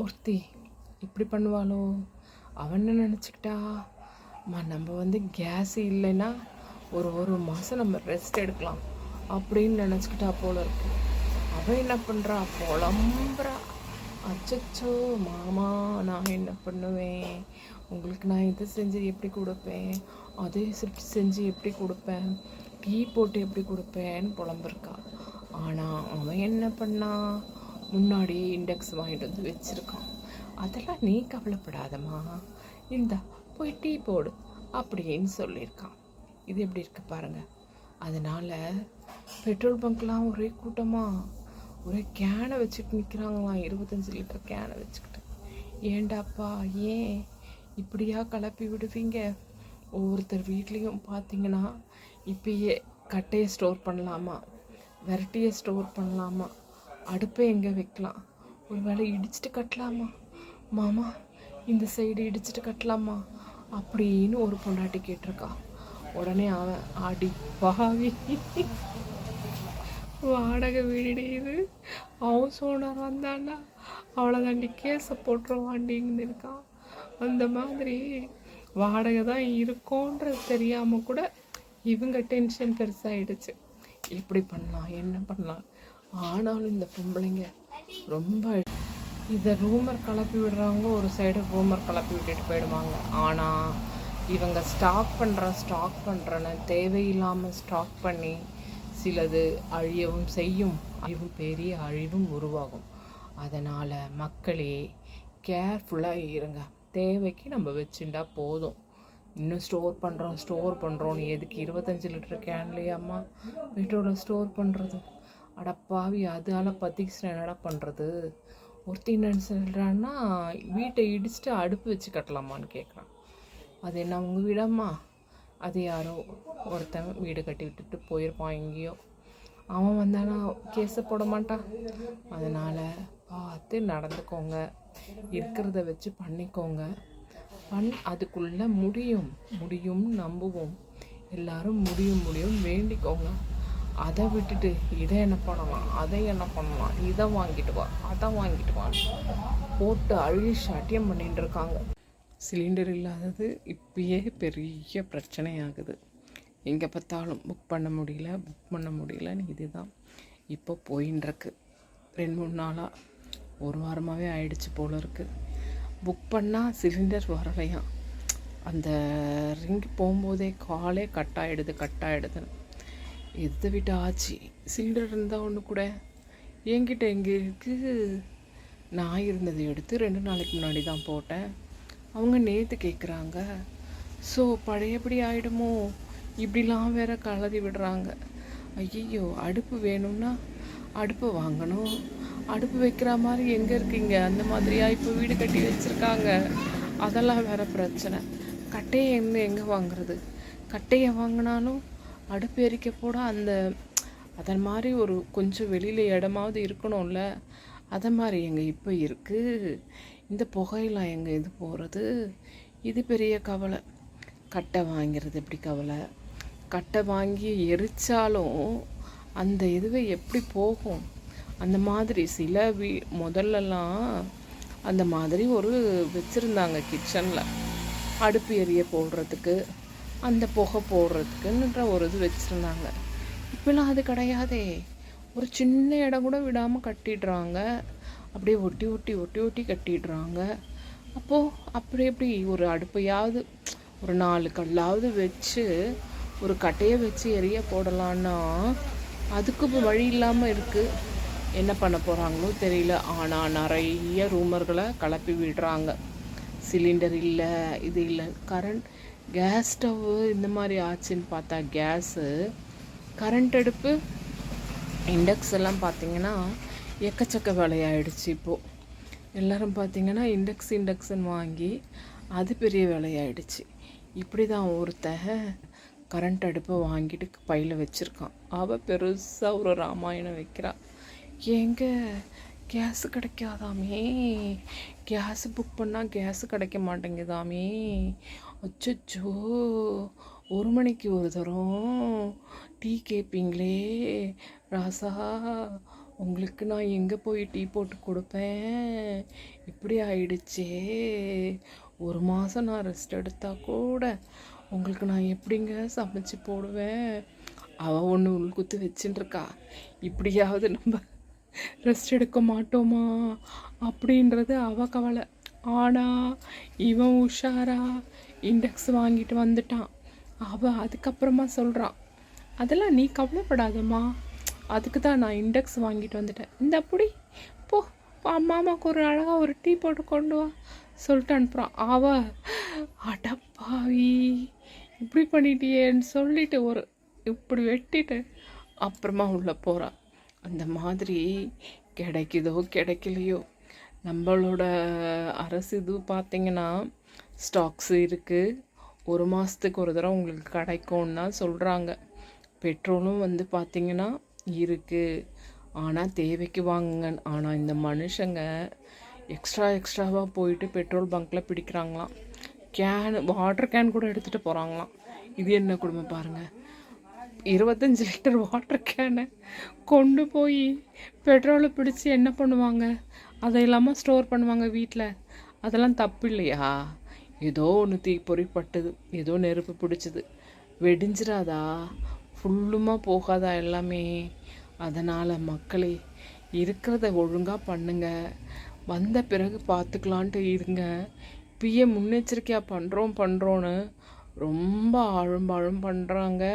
ஒருத்தி இப்படி பண்ணுவாளோ? அவன் என்ன நினச்சிக்கிட்டா, நம்ம கேஸ் இல்லைன்னா ஒரு மாதம் நம்ம ரெஸ்ட் எடுக்கலாம் அப்படின்னு நினச்சிக்கிட்டா போல இருக்கு. அவன் என்ன பண்ணுறா, புலம்புறா. அச்சச்சோ மாமா, நான் என்ன பண்ணுவேன், உங்களுக்கு நான் இதை செஞ்சு எப்படி கொடுப்பேன், அதே செஞ்சு எப்படி கொடுப்பேன், டீ போட்டு எப்படி கொடுப்பேன்னு புலம்பிருக்கா. ஆனால் அவன் என்ன பண்ணான், முன்னாடியே இண்டெக்ஸ் வாங்கிட்டு வந்து வச்சுருக்கான். அதெல்லாம் நீ கவலைப்படாதம்மா, இந்த போய் டீ போடு அப்படின்னு சொல்லியிருக்கான். இது எப்படி இருக்கு பாருங்கள். அதனால் பெட்ரோல் பங்க்லாம் ஒரே கூட்டமாக ஒரே கேனை வச்சுட்டு நிற்கிறாங்களாம், 25 லிட்டர் கேனை வச்சுக்கிட்டு. ஏண்டாப்பா, ஏன் இப்படியா கிளப்பி விடுவீங்க? ஒவ்வொருத்தர் வீட்லேயும் பார்த்தீங்கன்னா இப்பயே கட்டையை ஸ்டோர் பண்ணலாமா, விரட்டியை ஸ்டோர் பண்ணலாமா, அடுப்பை எங்கே வைக்கலாம், ஒரு வேளை இடிச்சிட்டு கட்டலாமா மாமா, இந்த சைடு இடிச்சிட்டு கட்டலாமா அப்படின்னு ஒரு பொண்டாட்டி கேட்டிருக்கா. உடனே அவன் அடி பாவி, வாடகை வீடு இது, ஹவுஸ் ஓனர் வந்தான்னா அவ்வளோதாண்டி கேஸை போட்டுருவாண்டின்னு இருக்கான். அந்த மாதிரி வாடகை தான் இருக்கோன்றது தெரியாமல் கூட இவங்க டென்ஷன் பெருசாகிடுச்சு. எப்படி பண்ணலாம், என்ன பண்ணலாம். ஆனாலும் இந்த பொம்பளைங்க ரொம்ப இதை ரூமர் கிளப்பி விடுறவங்க ஒரு சைடு ரூமர் கிளப்பி விட்டுட்டு போயிடுவாங்க. ஆனால் இவங்க ஸ்டாக் பண்ணுறேன்னு தேவையில்லாமல் ஸ்டாக் பண்ணி சிலது அழியவும் செய்யும், பெரிய அழிவும் உருவாகும். அதனால் மக்களே கேர்ஃபுல்லாக இருங்க. தேவைக்கு நம்ம வச்சுட்டா போதும். இன்னும் ஸ்டோர் பண்ணுறோன்னு எதுக்கு 25 லிட்டர் கேன்லையாம்மா பெட்ரோலை ஸ்டோர் பண்ணுறது? அடப்பாவி, அதால் பற்றிக்கிச்சு என்னடா பண்ணுறது? ஒருத்தி என்ன சொல்கிறான்னா, வீட்டை இடிச்சுட்டு அடுப்பு வச்சு கட்டலாமான்னு கேட்குறான். அது என்ன உங்கள் வீடம்மா? அது யாரோ ஒருத்தன் வீடு கட்டி விட்டுட்டு போயிருப்பான் எங்கேயோ. அவன் வந்தானா கேஸை போட மாட்டான். அதனால் பார்த்து நடந்துக்கோங்க, இருக்கிறத வச்சு பண்ணிக்கோங்க. அதுக்குள்ளே முடியும் நம்புவோம். எல்லாரும் முடியும் வேண்டிக்கோங்க. அதை விட்டுட்டு இதை என்ன பண்ணலாம், அதை என்ன பண்ணலாம், இதை வாங்கிட்டு வா, அதை வாங்கிட்டு வா போட்டு அழுகி சாட்டியம் பண்ணிட்டு இருக்காங்க. சிலிண்டர் இல்லாதது இப்பயே பெரிய பிரச்சனையாகுது. எங்கே பார்த்தாலும் புக் பண்ண முடியலன்னு இதுதான் இப்போ போயின்ட்டுருக்கு. 2-3 நாளாக, ஒரு வாரமாகவே ஆயிடுச்சு போல இருக்குது. புக் பண்ணால் சிலிண்டர் வரலையாம். அந்த ரிங் போகும்போதே காலே கட்டாயிடுதுன்னு. எதை விட்டு ஆச்சு. சிலிண்டர் இருந்தால் ஒன்று கூட என்கிட்ட எங்கே இருக்குது. நான் இருந்ததை எடுத்து 2 நாளைக்கு முன்னாடி தான் போட்டேன். அவங்க நேற்று கேட்குறாங்க. ஸோ பழையபடி ஆகிடுமோ, இப்படிலாம் வேற கலரி விடுறாங்க. ஐயோ, அடுப்பு வேணும்னா அடுப்பு வாங்கணும். அடுப்பு வைக்கிற மாதிரி எங்கே இருக்கீங்க? அந்த மாதிரியா இப்போ வீடு கட்டி வச்சுருக்காங்க. அதெல்லாம் வேற பிரச்சனை. கட்டையை எங்கே வாங்குறது? கட்டையை வாங்கினாலும் அடுப்பு எரிக்க போட அதன் மாதிரி ஒரு கொஞ்சம் வெளியில் இடமாவது இருக்கணும்ல. அதை மாதிரி எங்கே இப்போ இருக்குது. இந்த புகையெல்லாம் எங்கே இது போகிறது? இது பெரிய கவலை. கட்டை வாங்கிறது எப்படி கவலை. கட்டை வாங்கி எரித்தாலும் அந்த இதுவே எப்படி போகும்? அந்த மாதிரி சில முதல்லலாம் அந்த மாதிரி ஒரு வச்சுருந்தாங்க கிச்சனில், அடுப்பு எரிய போடுறதுக்கு, அந்த புகை போடுறதுக்குன்ற ஒரு இது வச்சுருந்தாங்க. இப்போலாம் அது கிடையாதே. ஒரு சின்ன இடம் கூட விடாமல் கட்டிடுறாங்க. அப்படியே ஒட்டி கட்டிடுறாங்க. அப்போது அப்படி எப்படி ஒரு அடுப்பையாவது ஒரு 4 கல்லாவது வச்சு ஒரு கட்டையை வச்சு எரிய போடலான்னா அதுக்கு இப்போ வழி இல்லாமல் இருக்குது. என்ன பண்ண போகிறாங்களோ தெரியல. ஆனால் நிறைய ரூமர்களை கிளப்பி விடுறாங்க. சிலிண்டர் இல்லை, இது இல்லை, கேஸ் ஸ்டவ்வு இந்த மாதிரி ஆச்சுன்னு பார்த்தா கேஸு, கரண்ட் அடுப்பு, இண்டக்ஸ் எல்லாம் பார்த்திங்கன்னா எக்கச்சக்க விலையாயிடுச்சு. இப்போது எல்லோரும் பார்த்திங்கன்னா இண்டக்ஷன் வாங்கி அது பெரிய விலையாயிடுச்சு. இப்படி தான் ஒருத்தன் கரண்ட் அடுப்பை வாங்கிட்டு பையில் வச்சுருக்கான். அவள் பெருசாக ஒரு ராமாயணம் வைக்கிறாள். எங்கே கேஸு கிடைக்காதாமே, கேஸு புக் பண்ணால் கேஸு கிடைக்க மாட்டேங்குதாமே, அச்சோ 1 மணிக்கு ஒரு தரம் டீ கேட்பீங்களே ராசா, உங்களுக்கு நான் எங்கே போய் டீ போட்டு கொடுப்பேன்? இப்படி ஆயிடுச்சே. ஒரு மாதம் நான் ரெஸ்ட் எடுத்தால் கூட உங்களுக்கு நான் எப்படிங்க சமைச்சு போடுவேன்? அவள் ஒன்று உள்குத்து வச்சுட்டுருக்கா. இப்படியாவது நம்ம ரெஸ்ட் எடுக்க மாட்டோமா அப்படின்றது அவள் கவலை. ஆனால் இவன் உஷாரா இண்டெக்ஸ் வாங்கிட்டு வந்துட்டான். அவள் அதுக்கப்புறமா சொல்கிறான், அதெல்லாம் நீ கவலைப்படாதம்மா, அதுக்கு தான் நான் இண்டெக்ஸ் வாங்கிட்டு வந்துட்டேன். இந்த அப்படி போ, அம்மாவுக்கு ஒரு அழகாக ஒரு டீ போட்டு கொண்டு வா சொல்லிட்டு அனுப்புகிறான். அவள் அடப்பாவி இப்படி பண்ணிட்டியேன்னு சொல்லிட்டு ஒரு இப்படி வெட்டிட்டு அப்புறமா உள்ளே போகிறான். அந்த மாதிரி கிடைக்குதோ கிடைக்கலையோ, நம்மளோட அரசு இது பார்த்திங்கன்னா ஸ்டாக்ஸு இருக்குது. ஒரு மாதத்துக்கு ஒரு தடவை உங்களுக்கு கிடைக்கும்னா சொல்கிறாங்க. பெட்ரோலும் வந்து பார்த்திங்கன்னா இருக்குது, ஆனால் தேவைக்கு வாங்குங்க. ஆனால் இந்த மனுஷங்க எக்ஸ்ட்ராவாக போயிட்டு பெட்ரோல் பங்க்கில் பிடிக்கிறாங்களாம். வாட்டர் கேன் கூட எடுத்துகிட்டு போகிறாங்களாம். இது என்ன கொடுமை பாருங்கள். 25 லிட்டர் வாட்டர் கேனை கொண்டு போய் பெட்ரோலை பிடிச்சி என்ன பண்ணுவாங்க? அதை இல்லாமல் ஸ்டோர் பண்ணுவாங்க வீட்டில். அதெல்லாம் தப்பு இல்லையா? ஏதோ ஒன்று தீப்பொறி பட்டுது, ஏதோ நெருப்பு பிடிச்சிது, வெடிஞ்சிடாதா? ஃபுல்லுமா போகாதா எல்லாமே? அதனால் மக்களே, இருக்கிறத ஒழுங்காக பண்ணுங்க, வந்த பிறகு பார்த்துக்கலான்ட்டு இருங்க. இப்பயே முன்னெச்சரிக்கையாக பண்ணுறோன்னு ரொம்ப ஆழம் பண்ணுறாங்க.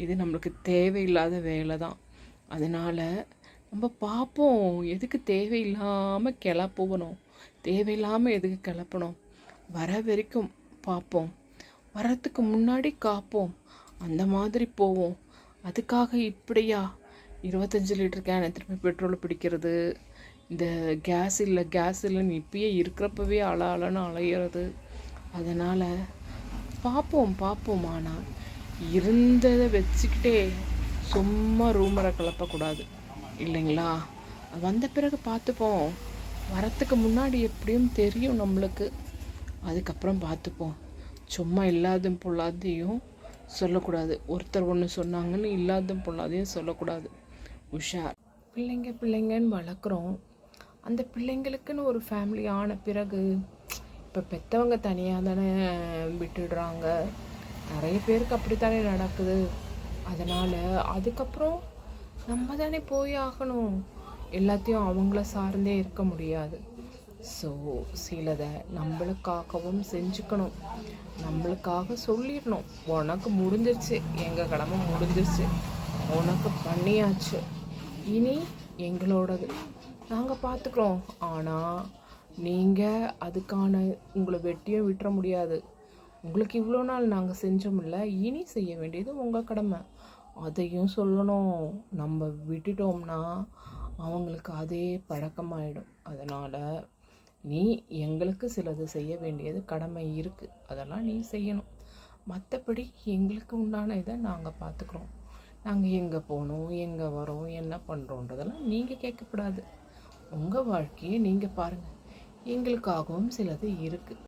இது நம்மளுக்கு தேவையில்லாத வேலை தான். அதனால் நம்ம பார்ப்போம். எதுக்கு தேவையில்லாமல் கிளப்பணும்? தேவையில்லாமல் எதுக்கு கிளப்பணும்? வர வரைக்கும் பார்ப்போம், வரத்துக்கு முன்னாடி காப்போம், அந்த மாதிரி போவோம். அதுக்காக இப்படியா 25 லிட்டர் கேனை திருப்பி பெட்ரோலை பிடிக்கிறது? இந்த கேஸ் இல்லைன்னு இப்பயே இருக்கிறப்பவே அழன்னு அலையிறது. அதனால் பார்ப்போம். ஆனால் இருந்ததை வச்சுக்கிட்டே சும்மா ரூமரை கிளப்பக்கூடாது இல்லைங்களா? வந்த பிறகு பார்த்துப்போம். வரத்துக்கு முன்னாடி எப்படியும் தெரியும் நம்மளுக்கு. அதுக்கப்புறம் பார்த்துப்போம். சும்மா இல்லாத பொல்லாதையும் சொல்லக்கூடாது. ஒருத்தர் ஒன்று சொன்னாங்கன்னு இல்லாத பொல்லாதையும் சொல்லக்கூடாது. உஷார். பிள்ளைங்கன்னு வளர்க்குறோம். அந்த பிள்ளைங்களுக்குன்னு ஒரு ஃபேமிலி ஆன பிறகு இப்போ பெற்றவங்க தனியாக தானே விட்டுடுறாங்க. நிறைய பேருக்கு அப்படித்தானே நடக்குது. அதனால் அதுக்கப்புறம் நம்ம தானே போய் ஆகணும். எல்லாத்தையும் அவங்கள சார்ந்தே இருக்க முடியாது. ஸோ சிலதை நம்மளுக்காகவும் செஞ்சுக்கணும். நம்மளுக்காக சொல்லிடணும், உனக்கு முடிஞ்சிருச்சு, எங்கள் கடமை முடிஞ்சிருச்சு, உனக்கு பண்ணியாச்சு, இனி எங்களோடது, நாங்கள் பார்த்துக்குறோம். ஆனால் நீங்கள் அதுக்கான உங்களை வெட்டியும் விட்டுற முடியாது. உங்களுக்கு இவ்வளோ நாள் நாங்கள் செஞ்சோம்ல, இனி செய்ய வேண்டியது உங்கள் கடமை, அதையும் சொல்லணும். நம்ம விட்டுட்டோம்னா அவங்களுக்கு அதே பழக்கமாயிடும். அதனால் நீ எங்களுக்கு சிலது செய்ய வேண்டியது கடமை இருக்குது, அதெல்லாம் நீ செய்யணும். மற்றபடி எங்களுக்கு உண்டான இதை நாங்கள் பார்த்துக்குறோம். நாங்கள் எங்கே போகணும், எங்கே வரோம், என்ன பண்ணுறோன்றதெல்லாம் நீங்கள் கேட்கக்கூடாது. உங்கள் வாழ்க்கையை நீங்கள் பாருங்கள். எங்களுக்காகவும் சிலது இருக்குது.